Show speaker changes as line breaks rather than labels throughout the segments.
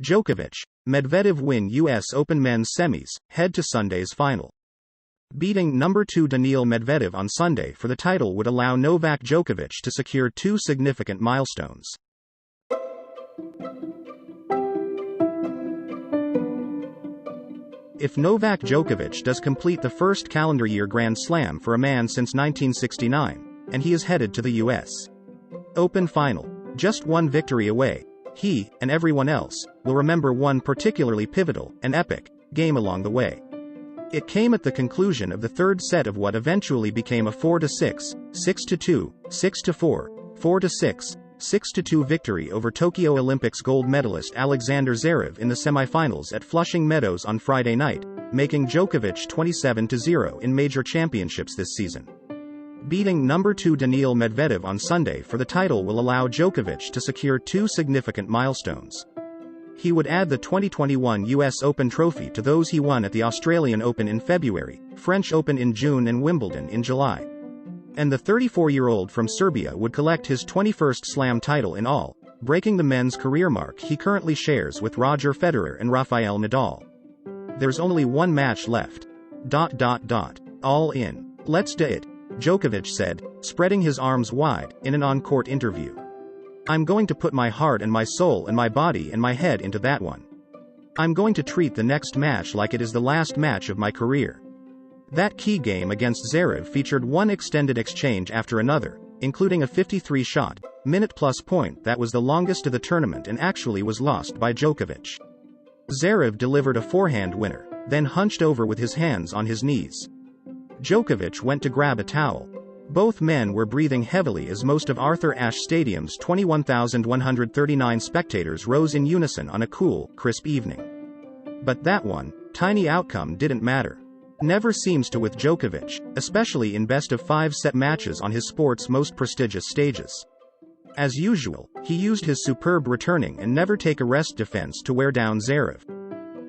Djokovic, Medvedev win US Open men's semis, head to Sunday's final. Beating number 2 Daniil Medvedev on Sunday for the title would allow Novak Djokovic to secure two significant milestones. If Novak Djokovic does complete the first calendar year Grand Slam for a man since 1969, and he is headed to the US Open final, just one victory away, he, and everyone else, will remember one particularly pivotal and epic game along the way. It came at the conclusion of the third set of what eventually became a 4-6, 6-2, 6-4, 4-6, 6-2 victory over Tokyo Olympics gold medalist Alexander Zverev in the semifinals at Flushing Meadows on Friday night, making Djokovic 27-0 in major championships this season. Beating number 2 Daniil Medvedev on Sunday for the title will allow Djokovic to secure two significant milestones. He would add the 2021 US Open trophy to those he won at the Australian Open in February, French Open in June and Wimbledon in July. And the 34-year-old from Serbia would collect his 21st Slam title in all, breaking the men's career mark he currently shares with Roger Federer and Rafael Nadal. There's only one match left. All in. Let's do it, Djokovic said, spreading his arms wide, in an on-court interview. I'm going to put my heart and my soul and my body and my head into that one. I'm going to treat the next match like it is the last match of my career. That key game against Zverev featured one extended exchange after another, including a 53-shot, minute-plus point that was the longest of the tournament and actually was lost by Djokovic. Zverev delivered a forehand winner, then hunched over with his hands on his knees. Djokovic went to grab a towel. Both men were breathing heavily as most of Arthur Ashe Stadium's 21,139 spectators rose in unison on a cool, crisp evening. But that one, tiny outcome didn't matter. Never seems to with Djokovic, especially in best-of-5 set matches on his sport's most prestigious stages. As usual, he used his superb returning and never-take-a-rest defense to wear down Zverev.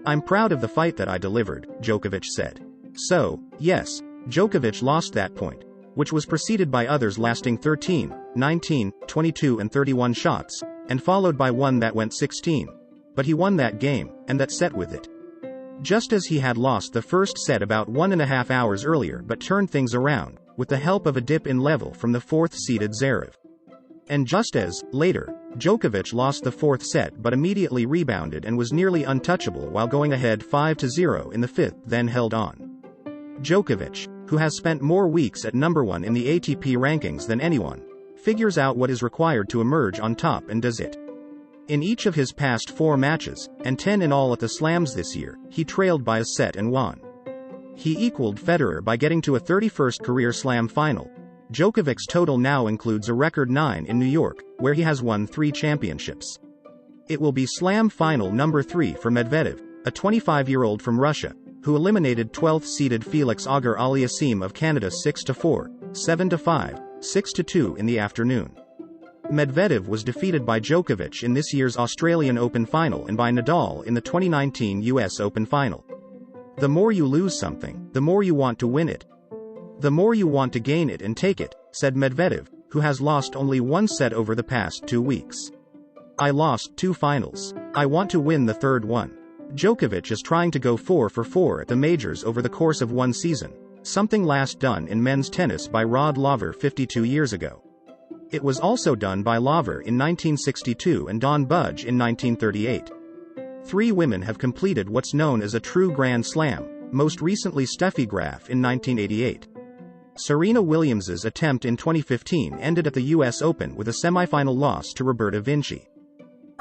I'm proud of the fight that I delivered, Djokovic said. So, yes, Djokovic lost that point, which was preceded by others lasting 13, 19, 22 and 31 shots, and followed by one that went 16. But he won that game, and that set with it. Just as he had lost the first set about 1.5 hours earlier but turned things around, with the help of a dip in level from the fourth-seeded Zverev. And just as, later, Djokovic lost the fourth set but immediately rebounded and was nearly untouchable while going ahead 5-0 in the fifth, then held on. Djokovic, who has spent more weeks at number 1 in the ATP rankings than anyone, figures out what is required to emerge on top and does it. In each of his past 4 matches, and 10 in all at the Slams this year, he trailed by a set and won. He equaled Federer by getting to a 31st career Slam final. Djokovic's total now includes a record 9 in New York, where he has won 3 championships. It will be Slam final number 3 for Medvedev, a 25-year-old from Russia, who eliminated 12th-seeded Felix Auger-Aliassime of Canada 6-4, 7-5, 6-2 in the afternoon. Medvedev was defeated by Djokovic in this year's Australian Open final and by Nadal in the 2019 US Open final. The more you lose something, the more you want to win it. The more you want to gain it and take it, said Medvedev, who has lost only one set over the past 2 weeks. I lost 2 finals. I want to win the third one. Djokovic is trying to go 4 for 4 at the majors over the course of one season, something last done in men's tennis by Rod Laver 52 years ago. It was also done by Laver in 1962 and Don Budge in 1938. 3 women have completed what's known as a true Grand Slam, most recently Steffi Graf in 1988. Serena Williams's attempt in 2015 ended at the US Open with a semifinal loss to Roberta Vinci.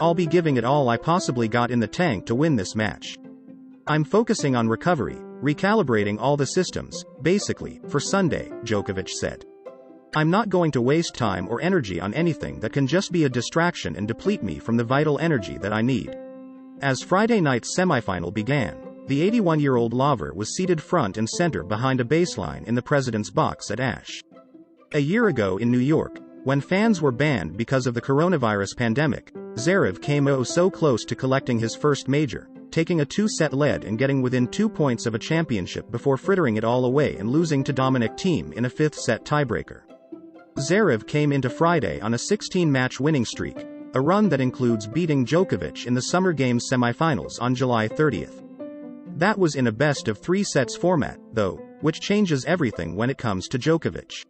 I'll be giving it all I possibly got in the tank to win this match. I'm focusing on recovery, recalibrating all the systems, basically, for Sunday, Djokovic said. I'm not going to waste time or energy on anything that can just be a distraction and deplete me from the vital energy that I need. As Friday night's semifinal began, the 81-year-old Laver was seated front and center behind a baseline in the president's box at Ashe. A year ago in New York, when fans were banned because of the coronavirus pandemic, Zverev came oh so close to collecting his first major, taking a 2-set lead and getting within 2 points of a championship before frittering it all away and losing to Dominic Thiem in a 5th-set tiebreaker. Zverev came into Friday on a 16-match winning streak, a run that includes beating Djokovic in the Summer Games semifinals on July 30th. That was in a best-of-3 sets format, though, which changes everything when it comes to Djokovic.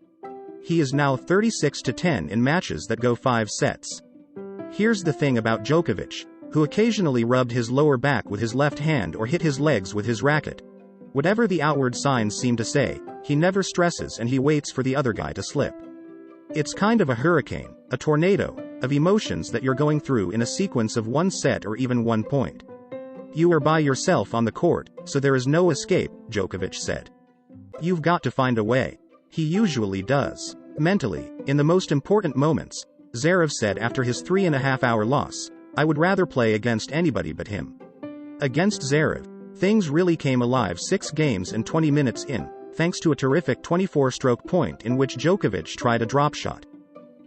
He is now 36-10 in matches that go 5 sets. Here's the thing about Djokovic, who occasionally rubbed his lower back with his left hand or hit his legs with his racket. Whatever the outward signs seem to say, he never stresses and he waits for the other guy to slip. It's kind of a hurricane, a tornado, of emotions that you're going through in a sequence of 1 set or even 1 point. You are by yourself on the court, so there is no escape, Djokovic said. You've got to find a way. He usually does. Mentally, in the most important moments, Zverev said after his 3.5-hour loss, I would rather play against anybody but him. Against Zverev, things really came alive 6 games and 20 minutes in, thanks to a terrific 24-stroke point in which Djokovic tried a drop shot.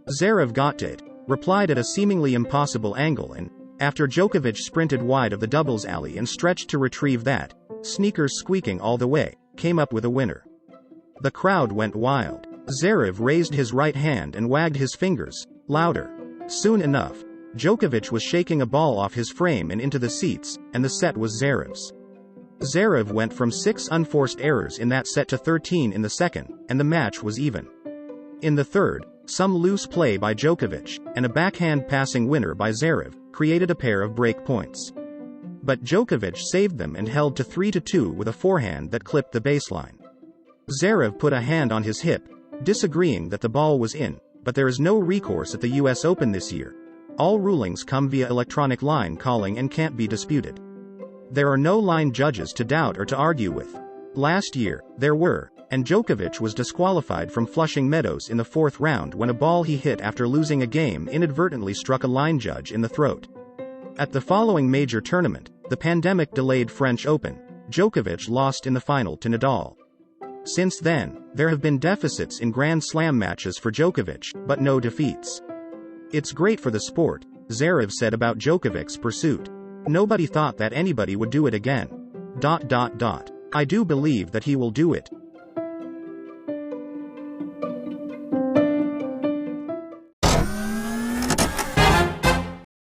Zverev got to it, replied at a seemingly impossible angle and, after Djokovic sprinted wide of the doubles alley and stretched to retrieve that, sneakers squeaking all the way, came up with a winner. The crowd went wild. Zverev raised his right hand and wagged his fingers, louder. Soon enough, Djokovic was shaking a ball off his frame and into the seats, and the set was Zverev's. Zverev went from 6 unforced errors in that set to 13 in the second, and the match was even. In the third, some loose play by Djokovic, and a backhand passing winner by Zverev, created a pair of break points. But Djokovic saved them and held to 3-2 with a forehand that clipped the baseline. Zverev put a hand on his hip, disagreeing that the ball was in, but there is no recourse at the US Open this year. All rulings come via electronic line calling and can't be disputed. There are no line judges to doubt or to argue with. Last year, there were, and Djokovic was disqualified from Flushing Meadows in the 4th round when a ball he hit after losing a game inadvertently struck a line judge in the throat. At the following major tournament, the pandemic-delayed French Open, Djokovic lost in the final to Nadal. Since then, there have been deficits in Grand Slam matches for Djokovic, but no defeats. It's great for the sport, Zverev said about Djokovic's pursuit. Nobody thought that anybody would do it again. I do believe that he will do it.